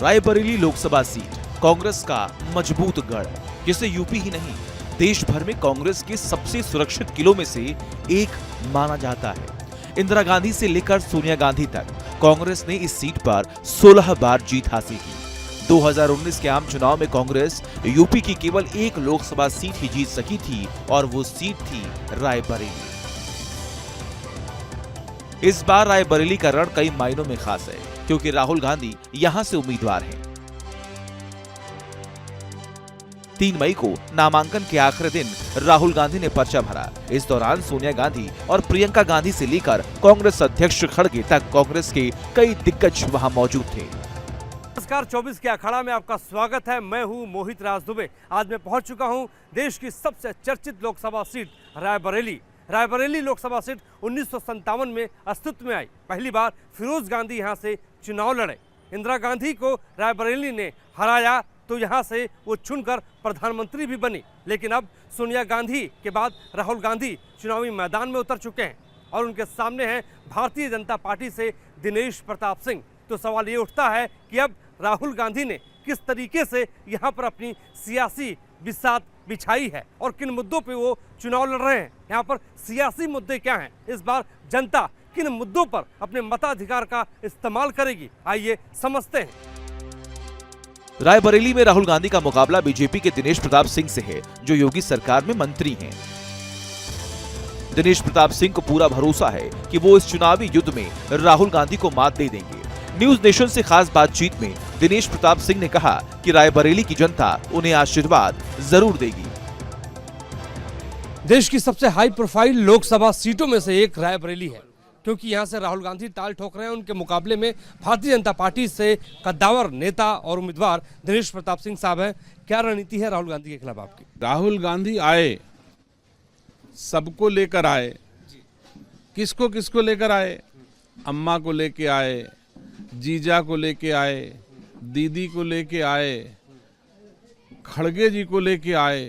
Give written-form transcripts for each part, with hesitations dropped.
Raebareli Lok Sabha seat Congress का मजबूत गढ़, जिसे यूपी ही नहीं देश भर में कांग्रेस के सबसे सुरक्षित किलों में से एक माना जाता है। इंदिरा गांधी से लेकर सोनिया गांधी तक कांग्रेस ने इस सीट पर 16 बार जीत हासिल की। 2019 के आम चुनाव में कांग्रेस यूपी की केवल एक लोकसभा सीट ही जीत सकी थी और वो सीट थी रायबरेली। इस बार रायबरेली का रण कई मायनों में खास है, क्योंकि राहुल गांधी यहां से उम्मीदवार हैं। 3 मई को नामांकन के आखिरी दिन राहुल गांधी ने पर्चा भरा। इस दौरान सोनिया गांधी और प्रियंका गांधी से लेकर कांग्रेस अध्यक्ष खड़गे तक कांग्रेस के कई दिग्गज वहां मौजूद थे। नमस्कार, 24 के अखाड़ा में आपका स्वागत है। मैं हूं मोहित राज दुबे। आज मैं पहुंच चुका हूं देश की सबसे चर्चित लोकसभा सीट रायबरेली। रायबरेली लोकसभा सीट 1957 में अस्तित्व में आई। पहली बार फिरोज गांधी यहां से चुनाव लड़े। इंदिरा गांधी को रायबरेली ने हराया तो यहां से वो चुनकर प्रधानमंत्री भी बनी। लेकिन अब सोनिया गांधी के बाद राहुल गांधी चुनावी मैदान में उतर चुके हैं और उनके सामने हैं भारतीय जनता पार्टी से दिनेश प्रताप सिंह। तो सवाल ये उठता है कि अब राहुल गांधी ने किस तरीके से यहाँ पर अपनी सियासी बिसात बिछाई है और किन मुद्दों पे वो चुनाव लड़ रहे हैं। यहाँ पर सियासी मुद्दे क्या हैं, इस बार जनता किन मुद्दों पर अपने मताधिकार का इस्तेमाल करेगी, आइए समझते हैं। रायबरेली में राहुल गांधी का मुकाबला बीजेपी के दिनेश प्रताप सिंह से है, जो योगी सरकार में मंत्री हैं। दिनेश प्रताप सिंह को पूरा भरोसा है कि वो इस चुनावी युद्ध में राहुल गांधी को मात दे देंगे। न्यूज नेशन से खास बातचीत में दिनेश प्रताप सिंह ने कहा कि रायबरेली की जनता उन्हें आशीर्वाद जरूर देगी। देश की सबसे हाई प्रोफाइल लोकसभा सीटों में से एक रायबरेली है, क्योंकि यहां से राहुल गांधी ताल ठोक रहे हैं। उनके मुकाबले में भारतीय जनता पार्टी से कद्दावर नेता और उम्मीदवार दिनेश प्रताप सिंह साहब हैं। क्या रणनीति है राहुल गांधी के खिलाफ आपकी? राहुल गांधी आए, सबको लेकर आए। किसको किसको लेकर आए? अम्मा को लेके आए, जीजा को लेके आए, दीदी को लेके आए, खड़गे जी को लेके आए।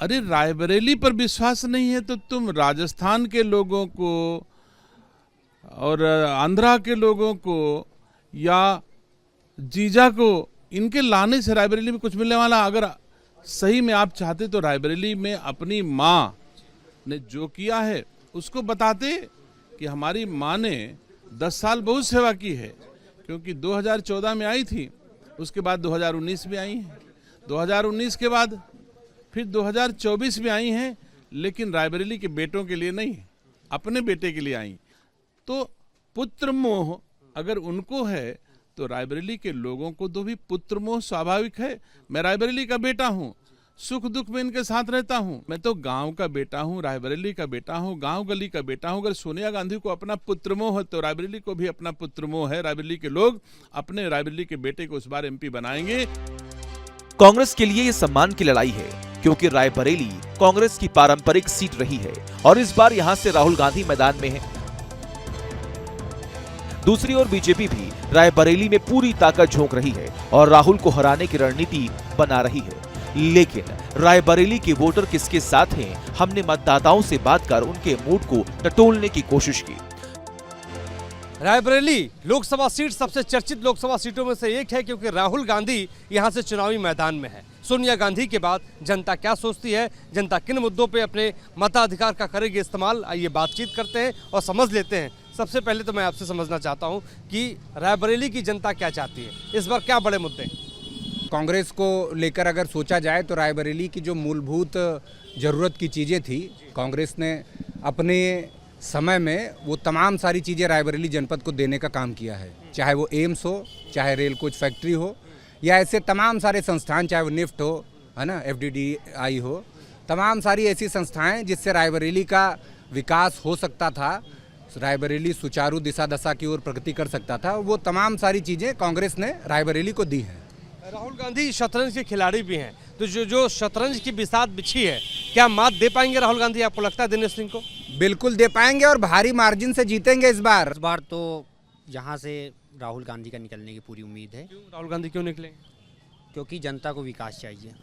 अरे रायबरेली पर विश्वास नहीं है तो तुम राजस्थान के लोगों को और आंध्रा के लोगों को या जीजा को, इनके लाने से रायबरेली में कुछ मिलने वाला? अगर सही में आप चाहते तो रायबरेली में अपनी माँ ने जो किया है उसको बताते कि हमारी माँ ने 10 साल बहुत सेवा की है, क्योंकि 2014 में आई थी, उसके बाद 2019 में आई हैं, 2019 के बाद फिर 2024 में आई हैं, लेकिन रायबरेली के बेटों के लिए नहीं, अपने बेटे के लिए आई। तो पुत्र मोह अगर उनको है तो रायबरेली के लोगों को तो भी पुत्र मोह स्वाभाविक है। मैं रायबरेली का बेटा हूँ, सुख दुख में इनके साथ रहता हूँ। मैं तो गांव का बेटा हूँ, रायबरेली का बेटा हूँ, गांव गली का बेटा हूँ। अगर सोनिया गांधी को अपना पुत्र मोह है तो रायबरेली को भी अपना पुत्र मोह है। रायबरेली के लोग अपने रायबरेली के बेटे को इस बार एमपी बनाएंगे। कांग्रेस के लिए ये सम्मान की लड़ाई है, क्योंकि रायबरेली कांग्रेस की पारंपरिक सीट रही है और इस बार यहां से राहुल गांधी मैदान में है। दूसरी ओर बीजेपी भी रायबरेली में पूरी ताकत झोंक रही है और राहुल को हराने की रणनीति बना रही है। लेकिन रायबरेली के वोटर किसके साथ हैं, हमने मतदाताओं से बात कर उनके मूड को टटोलने की कोशिश की। रायबरेली लोकसभा सीट सबसे चर्चित लोकसभा सीटों में से एक है, क्योंकि राहुल गांधी यहां से चुनावी मैदान में है। सोनिया गांधी के बाद जनता क्या सोचती है, जनता किन मुद्दों पे अपने मताधिकार का करेगी इस्तेमाल, आइए बातचीत करते हैं और समझ लेते हैं। सबसे पहले तो मैं आपसे समझना चाहता हूं कि रायबरेली की जनता क्या चाहती है, इस बार क्या बड़े मुद्दे? कांग्रेस को लेकर अगर सोचा जाए तो रायबरेली की जो मूलभूत ज़रूरत की चीज़ें थी, कांग्रेस ने अपने समय में वो तमाम सारी चीज़ें रायबरेली जनपद को देने का काम किया है। चाहे वो एम्स हो, चाहे रेल कोच फैक्ट्री हो, या ऐसे तमाम सारे संस्थान, चाहे वो निफ्ट हो, है ना, FDDI हो, तमाम सारी ऐसी संस्थाएं जिससे रायबरेली का विकास हो सकता था, रायबरेली सुचारू दिशा दशा की ओर प्रगति कर सकता था। वो तमाम सारी चीज़ें कांग्रेस ने रायबरेली को दी हैं। राहुल गांधी शतरंज के खिलाड़ी भी हैं, तो जो शतरंज की बिसात बिछी है, क्या मात दे पाएंगे राहुल गांधी, आपको लगता है दिनेश सिंह को? बिल्कुल दे पाएंगे और भारी मार्जिन से जीतेंगे इस बार। इस बार तो यहाँ से राहुल गांधी का निकलने की पूरी उम्मीद है। क्यों राहुल गांधी क्यों निकले? क्योंकि जनता को विकास चाहिए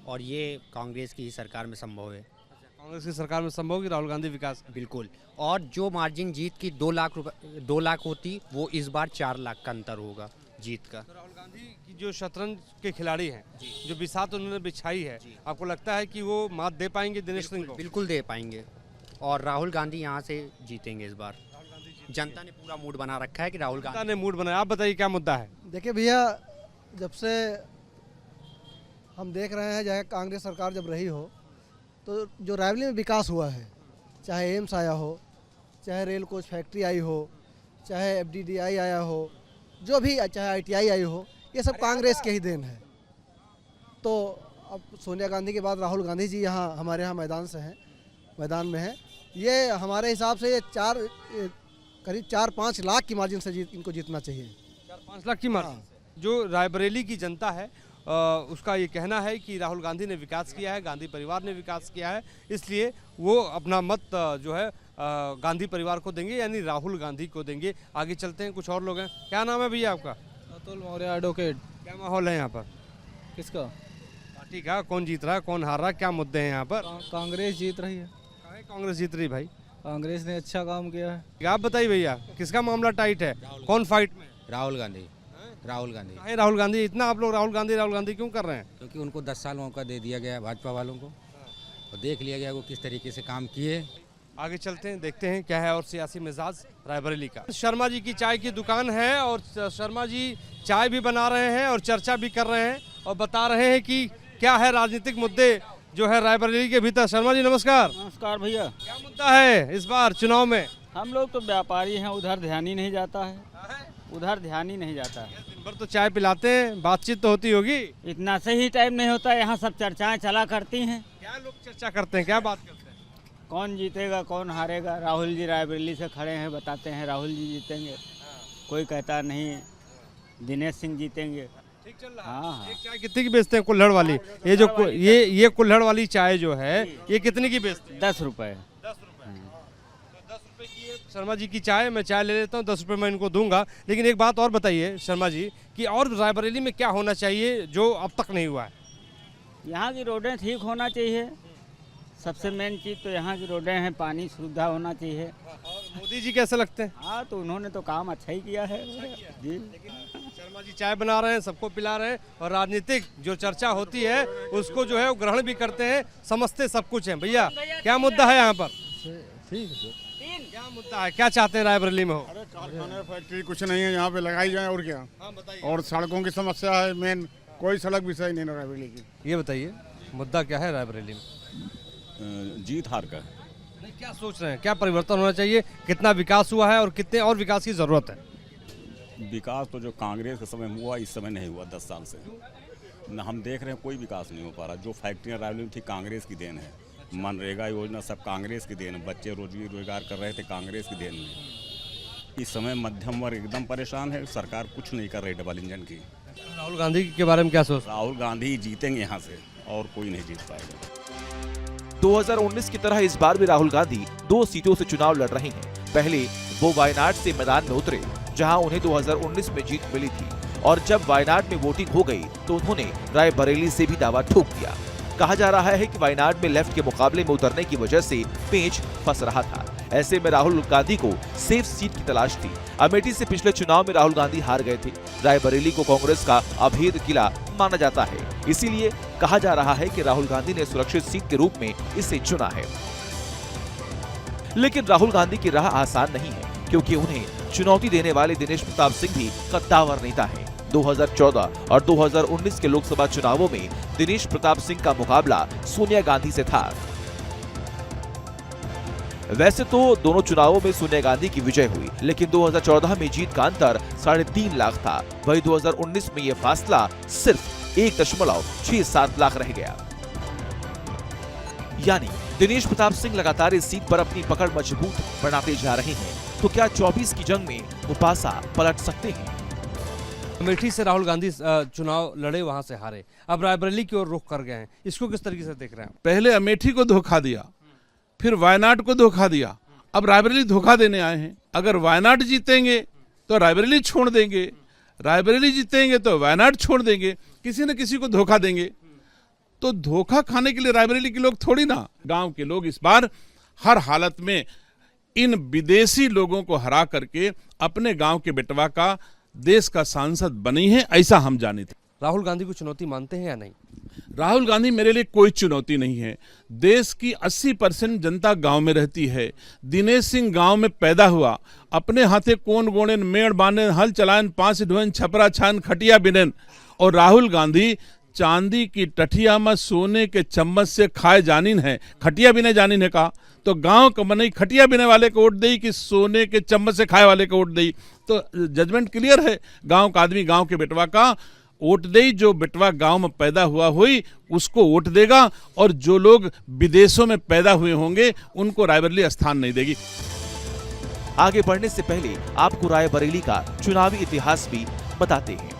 और ये कांग्रेस की ही सरकार में संभव है। कांग्रेस की सरकार में संभव कि राहुल गांधी विकास? बिल्कुल। और जो मार्जिन जीत की 2 लाख होती, वो इस बार 4 लाख का अंतर होगा जीत का। तो राहुल गांधी की जो शतरंज के खिलाड़ी हैं, जो बिसात उन्होंने बिछाई है, आपको लगता है कि वो मात दे पाएंगे दिनेश सिंह को? बिल्कुल दे पाएंगे और राहुल गांधी यहाँ से जीतेंगे इस बार। जनता ने पूरा मूड बना रखा है कि राहुल जनता गांधी ने मूड बनाया। आप बताइए क्या मुद्दा है? देखिए भैया, जब से हम देख रहे हैं, चाहे कांग्रेस सरकार जब रही हो तो जो रायबरेली में विकास हुआ है, चाहे एम्स आया हो, चाहे रेल कोच फैक्ट्री आई हो, चाहे एफडीडीआई आया हो, जो भी, चाहे आईटीआई आई हो, ये सब कांग्रेस के ही देन है। तो अब सोनिया गांधी के बाद राहुल गांधी जी यहाँ हमारे यहाँ मैदान में हैं। ये हमारे हिसाब से ये करीब 4-5 लाख की मार्जिन से इनको जीतना चाहिए। 4-5 लाख की मार्जिन से। जो रायबरेली की जनता है उसका ये कहना है कि राहुल गांधी ने विकास किया है, गांधी परिवार ने विकास किया है, इसलिए वो अपना मत जो है गांधी परिवार को देंगे, यानी राहुल गांधी को देंगे। आगे चलते हैं, कुछ और लोग हैं। क्या नाम है भैया आपका? अतुल मौर्य, एडवोकेट। क्या माहौल है यहाँ पर? किसका? पार्टी का कौन जीत रहा है, कौन हार रहा है, क्या मुद्दे हैं यहाँ पर? कांग्रेस जीत रही है। काहे कांग्रेस जीत रही भाई? कांग्रेस ने अच्छा काम किया है। आप बताइए भैया, किसका मामला टाइट है, कौन फाइट में? राहुल गांधी। राहुल गांधी, काहे राहुल गांधी? इतना आप लोग राहुल गांधी क्यों कर रहे हैं? क्योंकि उनको 10 साल मौका दे दिया गया भाजपा वालों को और देख लिया गया वो किस तरीके से काम किए। आगे चलते हैं, देखते हैं क्या है और सियासी मिजाज रायबरेली का। शर्मा जी की चाय की दुकान है और शर्मा जी चाय भी बना रहे हैं और चर्चा भी कर रहे हैं और बता रहे हैं कि क्या है राजनीतिक मुद्दे जो है रायबरेली के भीतर। शर्मा जी नमस्कार। नमस्कार भैया। क्या मुद्दा है इस बार चुनाव में? हम लोग तो व्यापारी हैं, उधर ध्यान ही नहीं जाता है, उधर ध्यान ही नहीं जाता है। दिन भर तो चाय पिलाते हैं, बातचीत तो होती होगी। इतना से ही टाइम नहीं होता, यहाँ सब चर्चाएं चला करती हैं। क्या लोग चर्चा करते हैं, क्या बात करते हैं? कौन जीतेगा, कौन हारेगा। राहुल जी रायबरेली से खड़े हैं, बताते हैं राहुल जी जीतेंगे, कोई कहता नहीं दिनेश सिंह जीतेंगे। ठीक चल रहा है। हाँ। एक चाय कितनी की बेचते हैं? कुल्हड़ वाली। ये जो ये कुल्हड़ वाली चाय जो है ये कितनी की बेचते हैं? 10 रुपये। 10 रुपए। तो 10 रुपए की ये शर्मा जी की चाय, मैं चाय ले लेता हूँ, 10 रुपए मैं इनको दूंगा। लेकिन एक बात और बताइए शर्मा जी कि और रायबरेली में क्या होना चाहिए जो अब तक नहीं हुआ है? यहाँ की रोडें ठीक होना चाहिए, सबसे मेन चीज़ तो यहाँ की रोडें हैं, पानी सुविधा होना चाहिए। मोदी जी कैसे लगते हैं? हाँ, तो उन्होंने तो काम अच्छा ही किया है जी। शर्मा जी चाय बना रहे हैं, सबको पिला रहे हैं और राजनीतिक जो चर्चा होती है उसको जो है वो ग्रहण भी करते हैं, समझते सब कुछ है। भैया क्या मुद्दा है यहाँ पर? ठीक है। क्या मुद्दा है, क्या चाहते हैं रायबरेली में हो? कारखाने फैक्ट्री कुछ नहीं है यहाँ पे लगाई जाए और क्या। हाँ बताइए। और सड़कों की समस्या है मेन, कोई सड़क भी सही नहीं है रायबरेली की। ये बताइए मुद्दा क्या है रायबरेली में? जीत हार का। नहीं, क्या सोच रहे हैं, क्या परिवर्तन होना चाहिए, कितना विकास हुआ है और कितने और विकास की जरूरत है? विकास तो जो कांग्रेस के समय हुआ इस समय नहीं हुआ, 10 साल से न हम देख रहे हैं कोई विकास नहीं हो पा रहा। जो फैक्ट्रियाँ रायबरेली में थी कांग्रेस की देन है, मनरेगा योजना सब कांग्रेस की देन है, बच्चे रोजगार कर रहे थे कांग्रेस की देन में। इस समय मध्यम वर्ग एकदम परेशान है, सरकार कुछ नहीं कर रही डबल इंजन की। राहुल गांधी के बारे में क्या सोच? राहुल गांधी जीतेंगे यहाँ से और कोई नहीं जीत पाएगा। 2019 की तरह इस बार भी राहुल गांधी 2 सीटों से चुनाव लड़ रहे हैं। पहले वो वायनाड से मैदान में उतरे, जहां उन्हें 2019 में जीत मिली थी, और जब वायनाड में वोटिंग हो गई तो उन्होंने रायबरेली से भी दावा ठोक दिया। कहा जा रहा है कि वायनाड में लेफ्ट के मुकाबले में उतरने की वजह से पेच फंस रहा था। ऐसे में राहुल गांधी को सेफ सीट की तलाश थी। अमेठी से पिछले चुनाव में राहुल गांधी हार गए थे। रायबरेली को कांग्रेस का अभेद किला माना जाता है, इसीलिए कहा जा रहा है कि राहुल गांधी ने सुरक्षित सीट के रूप में इसे चुना है। लेकिन राहुल गांधी की राह आसान नहीं है, क्योंकि उन्हें चुनौती देने वाले दिनेश प्रताप सिंह भी कद्दावर नेता हैं। 2014 और 2019 के लोकसभा चुनावों में दिनेश प्रताप सिंह का मुकाबला सोनिया गांधी से था। वैसे तो दोनों चुनावों में सोनिया गांधी की विजय हुई, लेकिन 2014 में जीत का अंतर 3.5 लाख था। वहीं 2019 में यह फासला सिर्फ 1.67 लाख रह गया। यानी दिनेश प्रताप सिंह लगातार इस सीट पर अपनी पकड़ मजबूत बनाते जा रहे हैं। तो क्या 24 की जंग में वो पासा पलट सकते हैं? अमेठी से राहुल गांधी चुनाव लड़े, वहां से हारे, अब रायबरेली की ओर रुख कर गए हैं, इसको किस तरीके से देख रहे हैं? पहले अमेठी को धोखा दिया, फिर वायनाड को धोखा दिया, अब रायबरेली धोखा देने आए हैं। अगर वायनाड जीतेंगे तो रायबरेली छोड़ देंगे, रायबरेली जीतेंगे तो वायनाड छोड़ देंगे, किसी न किसी को धोखा देंगे। तो धोखा खाने के लिए रायबरेली के लोग थोड़ी ना, गांव के लोग इस बार हर हालत में इन विदेशी लोगों को हरा करके अपने गांव के बेटवा का देश का सांसद बनी है, ऐसा हम जाने थे। राहुल गांधी को चुनौती मानते हैं या नहीं? राहुल गांधी मेरे लिए कोई चुनौती नहीं है। देश की 80% जनता गांव में रहती है। दिनेश सिंह गांव में पैदा हुआ, अपने हाथे कोन गोणेन, मेड़ बांधेन, हल चलाएन, पांच ढोएन, छपरा छान, खटिया बिनेन। और राहुल गांधी चांदी की टठिया में सोने के चम्मच से खाए जानिन है, खटिया बिने जानिन है का। तो गांव का मनई खटिया बिने वाले को वोट दई कि सोने के चम्मच से खाए वाले को वोट दई? तो जजमेंट क्लियर है। गांव का आदमी गांव के बेटवा का वोट दे, जो बेटवा गांव में पैदा हुआ हुई उसको वोट देगा, और जो लोग विदेशों में पैदा हुए होंगे उनको रायबरेली स्थान नहीं देगी। आगे बढ़ने से पहले आपको रायबरेली का चुनावी इतिहास भी बताते हैं।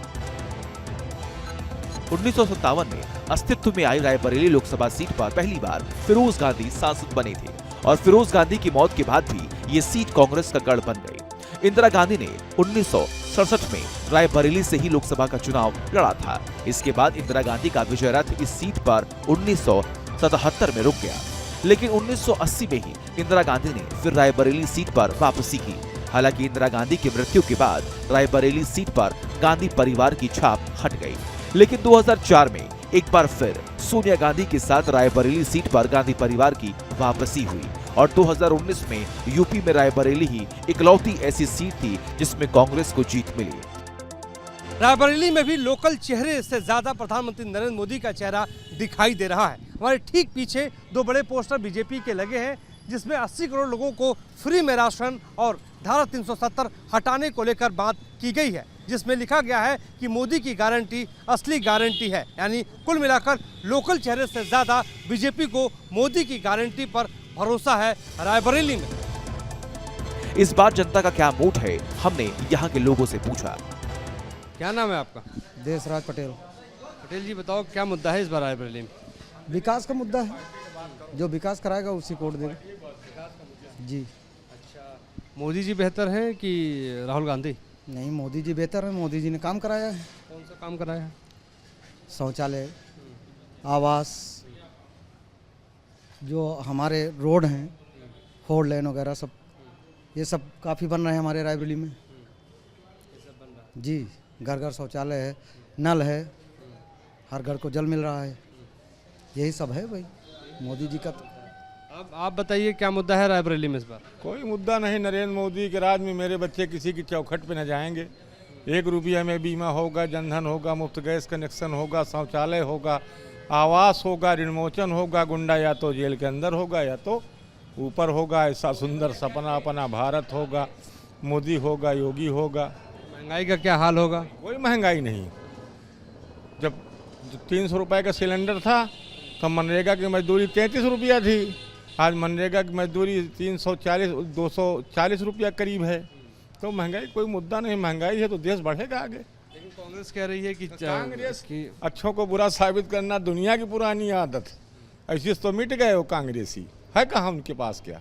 1957 में अस्तित्व में आई रायबरेली लोकसभा सीट पर पहली बार फिरोज गांधी सांसद बने थे, और फिरोज गांधी की मौत के बाद भी ये सीट कांग्रेस का गढ़ बन गई। इंदिरा गांधी ने 1967 में रायबरेली से ही लोकसभा का चुनाव लड़ा था। इसके बाद इंदिरा गांधी का विजय रथ इस सीट पर 1977 में रुक गया, लेकिन 1980 में ही इंदिरा गांधी ने फिर रायबरेली सीट पर वापसी की। हालांकि इंदिरा गांधी की मृत्यु के बाद रायबरेली सीट पर गांधी परिवार की छाप हट गई, लेकिन 2004 में एक बार फिर सोनिया गांधी के साथ रायबरेली सीट पर गांधी परिवार की वापसी हुई, और 2019 में यूपी में रायबरेली ही इकलौती ऐसी सीट थी जिसमें कांग्रेस को जीत मिली। रायबरेली में भी लोकल चेहरे से ज्यादा प्रधानमंत्री नरेंद्र मोदी का चेहरा दिखाई दे रहा है। हमारे ठीक पीछे दो बड़े पोस्टर बीजेपी के लगे हैं, जिसमें 80 करोड़ लोगों को फ्री में राशन और धारा 370 हटाने को लेकर बात की गई है, जिसमें लिखा गया है कि मोदी की गारंटी असली गारंटी है। यानी कुल मिलाकर लोकल चेहरे से ज्यादा बीजेपी को मोदी की गारंटी पर भरोसा है रायबरेली में। इस बार जनता का क्या मूड है, हमने यहाँ के लोगों से पूछा। क्या नाम है आपका? देशराज पटेल। पटेल जी बताओ, क्या मुद्दा है इस बार रायबरेली में? विकास का मुद्दा है, जो विकास कराएगा उसी को वोट देगा जी। मोदी जी बेहतर हैं कि राहुल गांधी? नहीं, मोदी जी बेहतर है। मोदी जी ने काम कराया है। कौन सा काम कराया है? शौचालय, आवास, जो हमारे रोड हैं, 4 लेन वगैरह सब, ये सब काफ़ी बन रहे हैं हमारे रायबरेली में जी। घर घर शौचालय है, नल है, हर घर को जल मिल रहा है, यही सब है भाई मोदी जी का। अब आप बताइए क्या मुद्दा है रायबरेली में इस बार? कोई मुद्दा नहीं। नरेंद्र मोदी के राज में मेरे बच्चे किसी की चौखट पे न जाएंगे। 1 रुपया में बीमा होगा, जनधन होगा, मुफ्त गैस कनेक्शन होगा, शौचालय होगा, आवास होगा, ऋणमोचन होगा। गुंडा या तो जेल के अंदर होगा या तो ऊपर होगा। ऐसा सुंदर सपना अपना भारत होगा। मोदी होगा, योगी होगा। महंगाई का क्या हाल होगा? कोई महंगाई नहीं। जब 300 रुपये का सिलेंडर था तो मनरेगा की मजदूरी 33 रुपया थी। आज मनरेगा की मजदूरी 240 रुपया करीब है। तो महंगाई कोई मुद्दा नहीं। महंगाई है तो देश बढ़ेगा आगे। लेकिन कांग्रेस कह रही है कि कांग्रेस की अच्छों को बुरा साबित करना दुनिया की पुरानी आदत। ऐसे तो मिट गए वो कांग्रेसी, है कहाँ उनके पास क्या?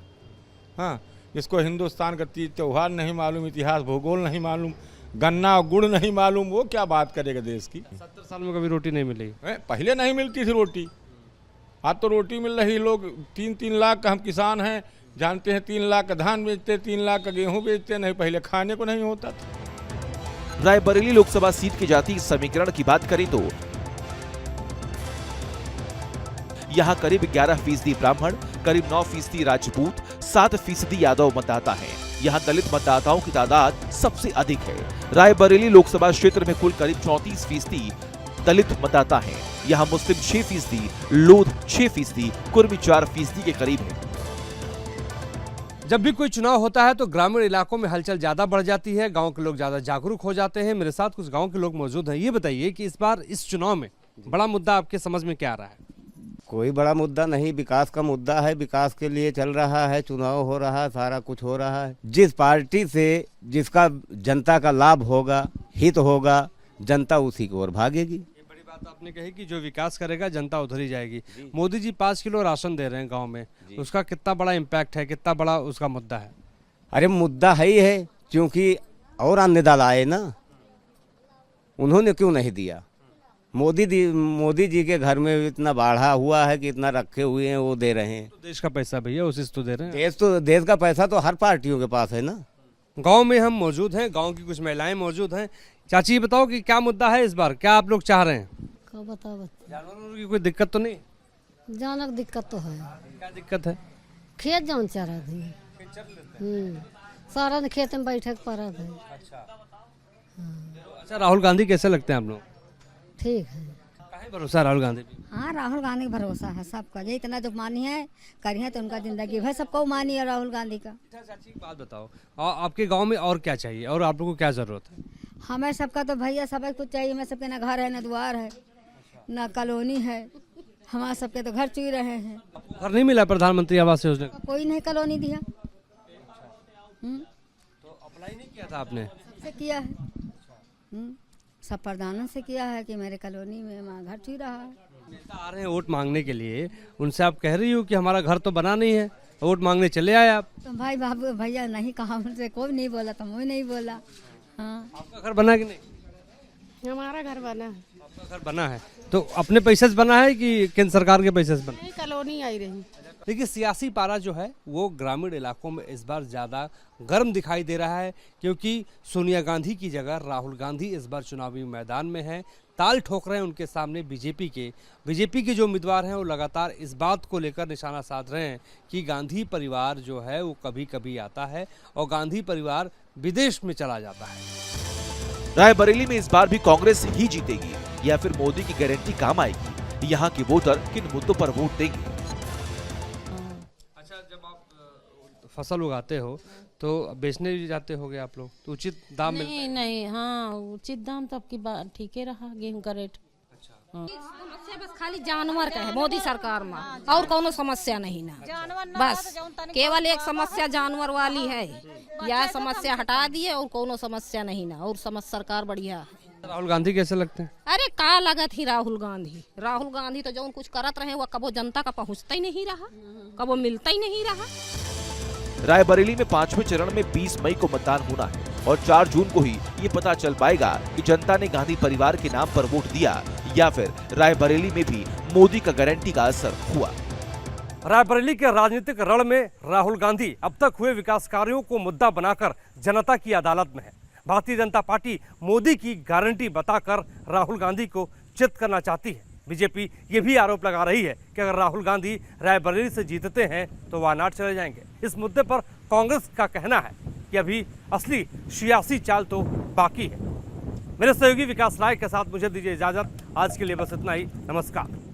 हाँ, जिसको हिंदुस्तान का तीज त्यौहार नहीं मालूम, इतिहास भूगोल नहीं मालूम, गन्ना और गुड़ नहीं मालूम, वो क्या बात करेगा देश की? 70 साल में कभी रोटी नहीं मिली? पहले नहीं मिलती थी रोटी, आज तो रोटी मिल रही। लोग 3-3 लाख का, हम किसान हैं जानते हैं, 3 लाख का धान बेचते, 3 लाख का गेहूं बेचते। नहीं, पहले खाने को नहीं होता था। रायबरेली लोकसभा सीट के जातीय समीकरण की बात करें तो यहाँ करीब 11% ब्राह्मण, करीब 9% राजपूत, 7% यादव मतदाता हैं। यहाँ दलित मतदाताओं की तादाद सबसे अधिक है। रायबरेली लोकसभा क्षेत्र में कुल करीब 34% दलित मतदाता हैं। यहाँ मुस्लिम 6%, लोध 6%, कुर्मी 4% के करीब है। जब भी कोई चुनाव होता है तो ग्रामीण इलाकों में हलचल ज्यादा बढ़ जाती है, गांव के लोग ज्यादा जागरूक हो जाते हैं। मेरे साथ कुछ गांव के लोग मौजूद हैं। ये बताइए कि इस बार इस चुनाव में बड़ा मुद्दा आपके समझ में क्या आ रहा है? कोई बड़ा मुद्दा नहीं, विकास का मुद्दा है। विकास के लिए चल रहा है, चुनाव हो रहा है, सारा कुछ हो रहा है। जिस पार्टी से जिसका जनता का लाभ होगा, हित होगा, जनता उसी की ओर भागेगी। बड़ी बात आपने कही कि जो विकास करेगा जनता उधर ही जाएगी। मोदी जी 5 किलो राशन दे रहे हैं गांव में, उसका कितना बड़ा इम्पैक्ट है, कितना बड़ा उसका मुद्दा है? अरे मुद्दा है ही है, क्योंकि और अन्नदाता आए ना, उन्होंने क्यों नहीं दिया? मोदी जी के घर में इतना बाढ़ा हुआ है कि इतना रखे हुए हैं, वो दे रहे हैं। तो देश का पैसा भैया, उसी से तो दे रहे हैं। देश का पैसा तो हर पार्टियों के पास है ना। गांव में हम मौजूद हैं, गांव की कुछ महिलाएं मौजूद हैं। चाची ये बताओ कि क्या मुद्दा है इस बार, क्या आप लोग चाह रहे हैं? जानवरों की कोई दिक्कत तो नहीं? जानक दिक्कत तो है। क्या दिक्कत है? खेत जाऊन चारा थे, सारा दिन खेत में बैठे के पड़ा थे। अच्छा, राहुल गांधी कैसे लगते हैं आप लोग? ठीक है। काहे भरोसा राहुल गांधी पे? हाँ, राहुल गांधी का भरोसा है सबका, ये इतना जो मानी है करी है तो उनका जिंदगी भर सबको मानी है राहुल गांधी का। चाची एक बात बताओ, आपके गांव में और क्या चाहिए और आप लोगों को क्या जरूरत है? हमें सबका तो भैया सब कुछ चाहिए, हमें सबके ना घर है ना द्वार है ना कॉलोनी है, हमारे सबके तो घर चुई रहे हैं। घर नहीं मिला प्रधानमंत्री आवास योजना का? कोई नहीं कॉलोनी दिया। तो अप्लाई नहीं किया था आपने? सबसे किया है, सब प्रधानों से किया है कि मेरे कॉलोनी में वहाँ घर चुई रहा है। नेता आ रहे हैं वोट मांगने के लिए, उनसे आप कह रही हो कि हमारा घर तो बना नहीं है, वोट मांगने चले आए आप? तो भाई बाबू भैया नहीं कहा, उनसे कोई नहीं बोला तो मैं नहीं बोला। हाँ, आपका घर बना कि नहीं? हमारा घर बना है। आपका घर बना है तो अपने पैसे से बना है कि केंद्र सरकार के पैसे से बना? नहीं, कॉलोनी आई रही। देखिए, सियासी पारा जो है वो ग्रामीण इलाकों में इस बार ज़्यादा गर्म दिखाई दे रहा है, क्योंकि सोनिया गांधी की जगह राहुल गांधी इस बार चुनावी मैदान में हैं। ताल ठोक रहे हैं उनके सामने बीजेपी के जो उम्मीदवार हैं वो लगातार इस बात को लेकर निशाना साध रहे हैं कि गांधी परिवार जो है वो कभी कभी आता है और गांधी परिवार विदेश में चला जाता है। रायबरेली में इस बार भी कांग्रेस ही जीतेगी या फिर मोदी की गारंटी काम आएगी? यहाँ के वोटर किन मुद्दों पर वोट देंगे? अच्छा, जब आप फसल उगाते हो तो बेचने भी जाते होगे आप लोग, तो उचित दाम मिलता है? नहीं, हाँ उचित दाम तो आपकी बात ठीक ही रहा, गेहूं का रेट। समस्या बस खाली जानवर का है मोदी सरकार में, और कोनो समस्या नहीं ना, बस केवल एक समस्या जानवर वाली है, यह समस्या हटा दिए और कोनो समस्या नहीं ना, और सरकार बढ़िया है। राहुल गांधी कैसे लगते हैं? अरे का लगत ही राहुल गांधी तो जो कुछ करत रहे वो कबो जनता का पहुँचता ही नहीं रहा, कबो मिलता ही नहीं रहा। रायबरेली में 5वें चरण में 20 मई को मतदान होना है और 4 जून को ही ये पता चल पाएगा कि जनता ने गांधी परिवार के नाम पर वोट दिया या फिर रायबरेली में भी मोदी का गारंटी का असर हुआ। रायबरेली के राजनीतिक रण में राहुल गांधी अब तक हुए विकास कार्यों को मुद्दा बनाकर जनता की अदालत में है। भारतीय जनता पार्टी मोदी की गारंटी बताकर राहुल गांधी को चित करना चाहती है। बीजेपी ये भी आरोप लगा रही है कि अगर राहुल गांधी रायबरेली से जीतते हैं तो वायनाड चले जाएंगे। इस मुद्दे पर कांग्रेस का कहना है कि अभी असली सियासी चाल तो बाकी है। मेरे सहयोगी विकास राय के साथ मुझे दीजिए इजाजत। आज के लिए बस इतना ही। नमस्कार।